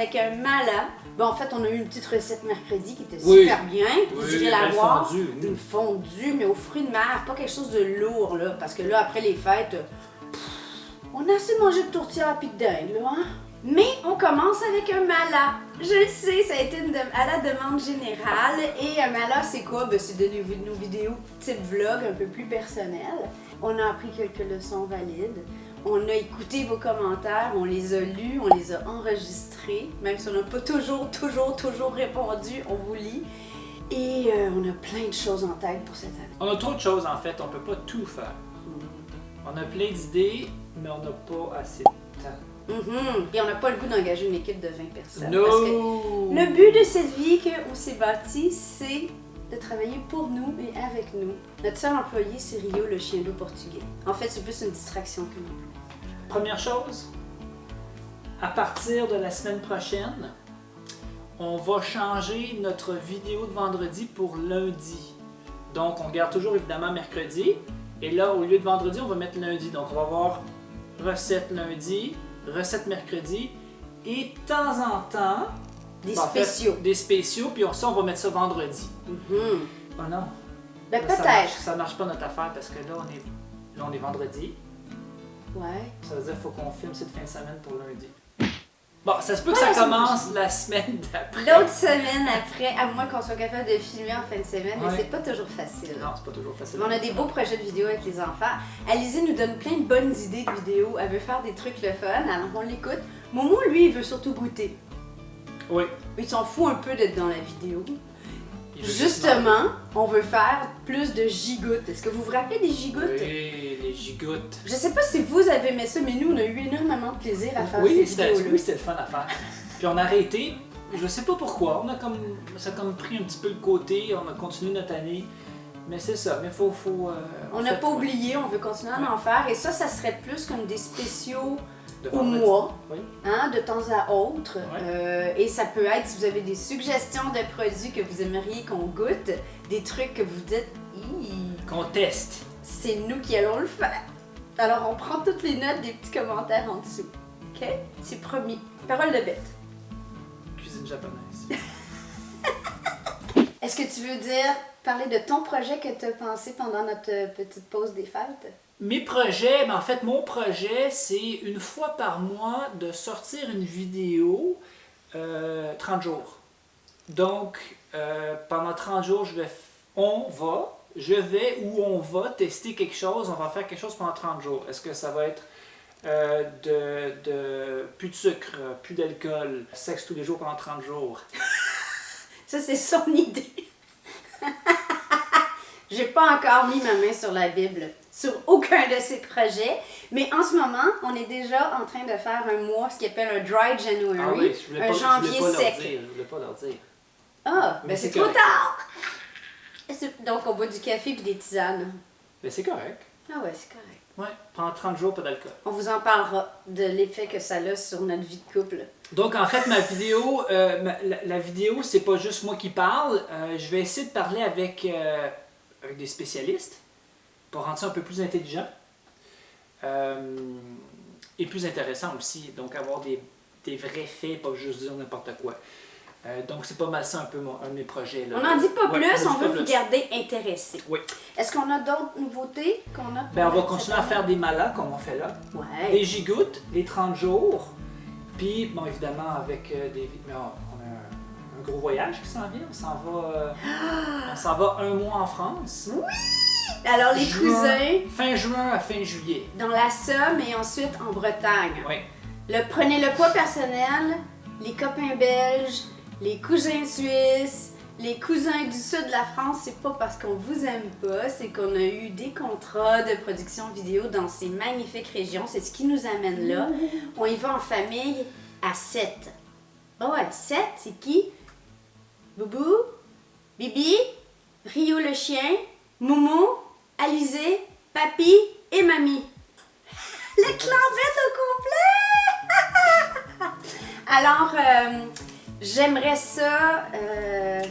avec un mala. Bon, en fait, on a eu une petite recette mercredi qui était super bien. Vous irez la voir. Une fondue, mais aux fruits de mer. Pas quelque chose de lourd, là. Parce que là, après les fêtes, on a assez mangé de tourtière et de dinde, là, hein? Mais on commence avec un mala. Je le sais, ça a été à la demande générale. Et un mala, c'est quoi? Ben, c'est de nos vidéos type vlog un peu plus personnelles. On a appris quelques leçons valides. On a écouté vos commentaires, on les a lus, on les a enregistrés. Même si on n'a pas toujours répondu, on vous lit. Et on a plein de choses en tête pour cette année. On a trop de choses en fait, on peut pas tout faire. On a plein d'idées, mais on n'a pas assez de temps. Et on n'a pas le goût d'engager une équipe de 20 personnes. No. Parce que le but de cette vie qu'on s'est bâti, c'est de travailler pour nous et avec nous. Notre seul employé, c'est Rio, le chien d'eau portugais. En fait, c'est plus une distraction que non. Première chose, à partir de la semaine prochaine, on va changer notre vidéo de vendredi pour lundi. Donc, on garde toujours évidemment mercredi. Et là, au lieu de vendredi, on va mettre lundi. Donc, on va avoir recette lundi, recette mercredi et de temps en temps, des spéciaux. Des spéciaux, puis ça, on va mettre ça vendredi. Oh non. Ben peut-être. Ça marche pas notre affaire parce que là, on est vendredi. Ouais. Ça veut dire qu'il faut qu'on filme cette fin de semaine pour lundi. Bon, ça se peut que ça commence la semaine d'après. L'autre semaine après, à moins qu'on soit capable de filmer en fin de semaine, mais c'est pas toujours facile. Non, c'est pas toujours facile. On a des beaux projets de vidéos avec les enfants. Alizée nous donne plein de bonnes idées de vidéos. Elle veut faire des trucs le fun, alors on l'écoute. Momo, lui, il veut surtout goûter. Oui. Il s'en fout un peu d'être dans la vidéo. Justement, on veut faire plus de gigoutes. Est-ce que vous vous rappelez des gigoutes? Oui, les gigoutes. Je sais pas si vous avez aimé ça, mais nous, on a eu énormément de plaisir à faire ces vidéos-là. Oui, c'était le fun à faire. Puis on a arrêté, je sais pas pourquoi, ça a comme pris un petit peu le côté, on a continué notre année. Mais c'est ça, mais faut on n'a pas oublié, on veut continuer à en faire. Et ça serait plus comme des spéciaux au mois, hein, de temps à autre. Et ça peut être, si vous avez des suggestions de produits que vous aimeriez qu'on goûte, des trucs que vous dites, qu'on teste. C'est nous qui allons le faire. Alors on prend toutes les notes des petits commentaires en dessous. OK? C'est promis. Parole de bête. Cuisine japonaise. Est-ce que tu veux parler de ton projet que tu as pensé pendant notre petite pause des fêtes? Mes projets, mais en fait, mon projet, c'est une fois par mois de sortir une vidéo 30 jours. Donc, pendant 30 jours, je vais ou on va tester quelque chose, on va faire quelque chose pendant 30 jours. Est-ce que ça va être plus de sucre, plus d'alcool, sexe tous les jours pendant 30 jours? Ça, c'est son idée. J'ai pas encore mis ma main sur la Bible, sur aucun de ces projets, mais en ce moment, on est déjà en train de faire un mois, ce qu'on appelle un Dry January, un janvier sec. Je voulais pas leur dire. Ah, ben c'est trop tard! Donc, on boit du café et des tisanes. Mais c'est correct. Ah ouais, c'est correct. Ouais, pendant 30 jours, pas d'alcool. On vous en parlera de l'effet que ça a sur notre vie de couple. Donc, en fait, ma vidéo, la vidéo, c'est pas juste moi qui parle. Je vais essayer de parler avec des spécialistes pour rendre ça un peu plus intelligent et plus intéressant aussi. Donc, avoir des vrais faits, pas juste dire n'importe quoi. Donc, c'est pas mal ça un peu un de mes projets. Là. On n'en dit pas plus, on veut vous garder intéressés. Oui. Est-ce qu'on a d'autres nouveautés qu'on a? Ben, on va continuer à faire des malas comme on fait là. Ouais. Des gigoutes, les 30 jours. Puis, bon, évidemment, avec des... on a un gros voyage qui s'en vient. On s'en va un mois en France. Oui! Alors, les cousins... Fin juin à fin juillet. Dans la Somme et ensuite en Bretagne. Oui. Prenez le poids personnel, les copains belges, les cousins suisses, les cousins du sud de la France, c'est pas parce qu'on vous aime pas, c'est qu'on a eu des contrats de production vidéo dans ces magnifiques régions. C'est ce qui nous amène là. On y va en famille à 7. Oh ouais, 7, c'est qui? Boubou, Bibi, Rio le chien, Momo, Alizée, Papi et Mamie. Le clan bête au complet! Alors, j'aimerais ça...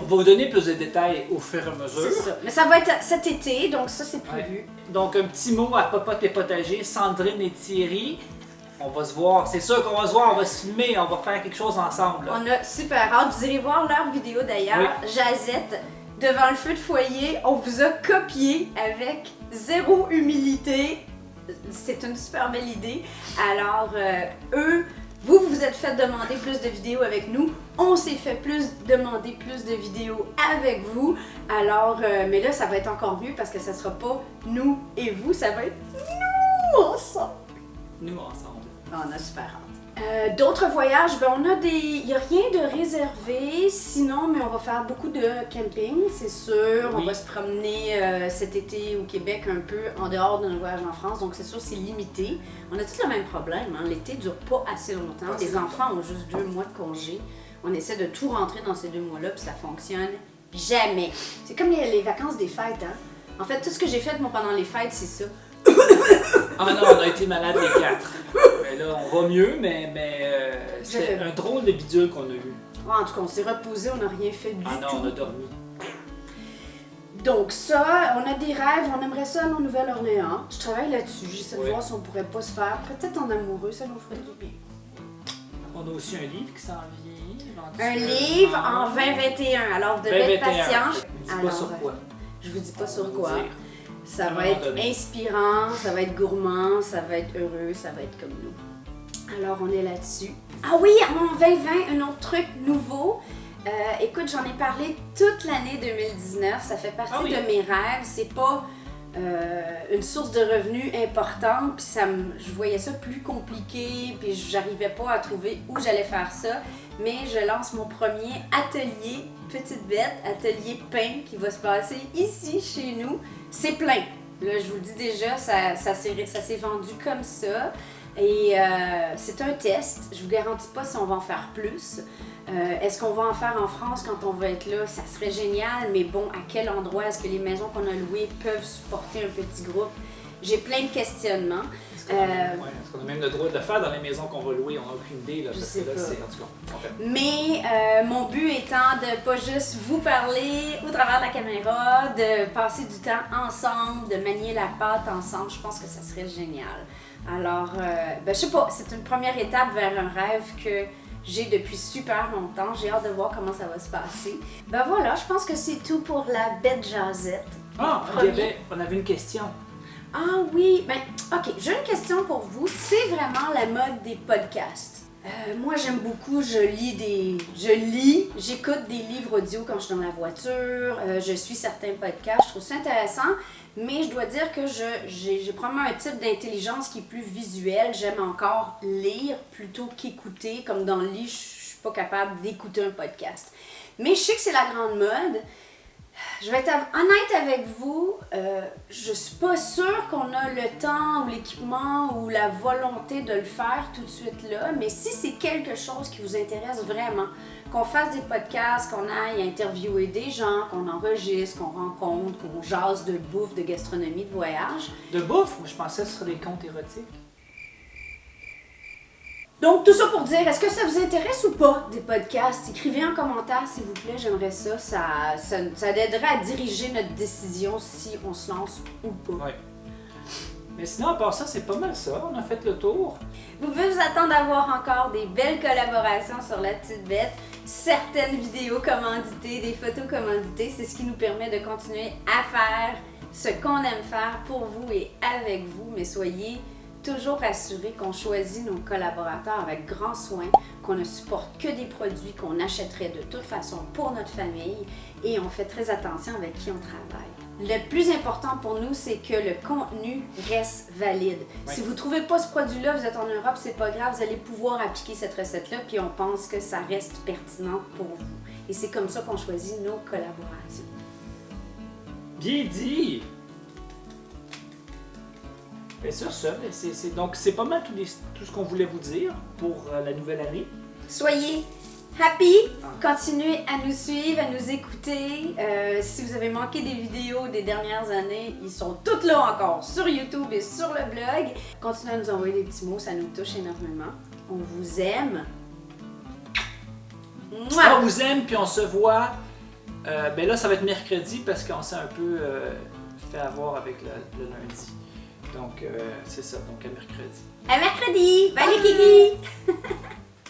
On va vous donner plus de détails au fur et à mesure. C'est ça. Mais ça va être cet été, donc ça, c'est prévu. Ouais. Donc, un petit mot à Popote et Potager, Sandrine et Thierry. On va se voir, c'est sûr qu'on va se voir, on va se filmer, on va faire quelque chose ensemble. Là. On a super hâte. Vous irez voir leur vidéo d'ailleurs. Oui. Jazette, devant le feu de foyer, on vous a copié avec zéro humilité. C'est une super belle idée. Alors, vous vous êtes fait demander plus de vidéos avec nous. On s'est fait demander plus de vidéos avec vous. Alors, mais là, ça va être encore mieux parce que ça sera pas nous et vous, ça va être nous ensemble. Nous ensemble. On a super hâte. D'autres voyages, il n'y a rien de réservé, sinon, mais on va faire beaucoup de camping, c'est sûr. Oui. On va se promener cet été au Québec un peu en dehors de nos voyages en France, donc c'est sûr c'est limité. On a tous le même problème, hein? L'été ne dure pas assez longtemps. Les enfants ont juste 2 mois de congé. On essaie de tout rentrer dans ces 2 mois-là, puis ça fonctionne jamais. C'est comme les vacances des fêtes, hein? En fait, tout ce que j'ai fait pendant les fêtes, c'est ça. Ah non, on a été malades les 4. Mais là, on va mieux, mais c'était un drôle de bidule qu'on a eu. Ouais, en tout cas, on s'est reposé, on n'a rien fait du tout. Ah non, on a dormi. Donc ça, on a des rêves, on aimerait ça en Nouvelle-Orléans. Je travaille là-dessus, j'essaie de voir si on pourrait pas se faire, peut-être en amoureux, ça nous ferait du bien. On a aussi un livre qui s'en vient. Un livre en 2021, alors de bête patience. Je vous dis pas sur quoi. Je vous dis pas sur quoi. Ça va être inspirant, ça va être gourmand, ça va être heureux, ça va être comme nous. Alors, on est là-dessus. Ah oui, en 2020, un autre truc nouveau. Écoute, j'en ai parlé toute l'année 2019. Ça fait partie de mes rêves. C'est pas une source de revenus importante. Puis je voyais ça plus compliqué. Puis j'arrivais pas à trouver où j'allais faire ça. Mais je lance mon premier atelier, petite bête, atelier pain qui va se passer ici, chez nous. C'est plein. Là, je vous le dis déjà, ça s'est vendu comme ça. Et c'est un test. Je vous garantis pas si on va en faire plus. Est-ce qu'on va en faire en France quand on va être là? Ça serait génial, mais bon, à quel endroit? Est-ce que les maisons qu'on a louées peuvent supporter un petit groupe? J'ai plein de questionnements. Est-ce qu'on a même le droit de le faire dans les maisons qu'on va louer? On n'a aucune idée. Là, je sais pas. En tout cas, en fait. Mais mon but étant de pas juste vous parler au travers de la caméra, de passer du temps ensemble, de manier la pâte ensemble, je pense que ça serait génial. Alors, je sais pas, c'est une première étape vers un rêve que j'ai depuis super longtemps. J'ai hâte de voir comment ça va se passer. Ben voilà, je pense que c'est tout pour la bête jasette. Ah, on avait une question. Ah oui, ok, j'ai une question pour vous. C'est vraiment la mode des podcasts. Moi, j'aime beaucoup, j'écoute des livres audio quand je suis dans la voiture, je suis certains podcasts, je trouve ça intéressant, mais je dois dire que j'ai probablement un type d'intelligence qui est plus visuel. J'aime encore lire plutôt qu'écouter. Comme dans le lit, je suis pas capable d'écouter un podcast. Mais je sais que c'est la grande mode. Je vais être honnête avec vous, je suis pas sûre qu'on a le temps ou l'équipement ou la volonté de le faire tout de suite là, mais si c'est quelque chose qui vous intéresse vraiment, qu'on fasse des podcasts, qu'on aille interviewer des gens, qu'on enregistre, qu'on rencontre, qu'on jase de bouffe, de gastronomie, de voyage. De bouffe? Je pensais que ce serait des contes érotiques. Donc, tout ça pour dire, est-ce que ça vous intéresse ou pas, des podcasts? Écrivez en commentaire, s'il vous plaît, j'aimerais ça. Ça aiderait à diriger notre décision si on se lance ou pas. Oui. Mais sinon, à part ça, c'est pas mal ça. On a fait le tour. Vous pouvez vous attendre à voir encore des belles collaborations sur La Petite Bête, certaines vidéos commanditées, des photos commanditées. C'est ce qui nous permet de continuer à faire ce qu'on aime faire pour vous et avec vous. Mais soyez toujours assurés qu'on choisit nos collaborateurs avec grand soin, qu'on ne supporte que des produits qu'on achèterait de toute façon pour notre famille et on fait très attention avec qui on travaille. Le plus important pour nous, c'est que le contenu reste valide. Oui. Si vous ne trouvez pas ce produit-là, vous êtes en Europe, c'est pas grave, vous allez pouvoir appliquer cette recette-là, puis on pense que ça reste pertinent pour vous. Et c'est comme ça qu'on choisit nos collaborations. Bien dit! Bien sûr, ça. Donc, c'est pas mal tout ce qu'on voulait vous dire pour la nouvelle année. Soyez happy! Continuez à nous suivre, à nous écouter. Si vous avez manqué des vidéos des dernières années, ils sont toutes là encore sur YouTube et sur le blog. Continuez à nous envoyer des petits mots, ça nous touche énormément. On vous aime. Mouah! On vous aime, puis on se voit. Ben là, ça va être mercredi parce qu'on s'est un peu fait avoir avec le lundi. Donc, c'est ça. Donc, à mercredi. À mercredi! Bye les kiki!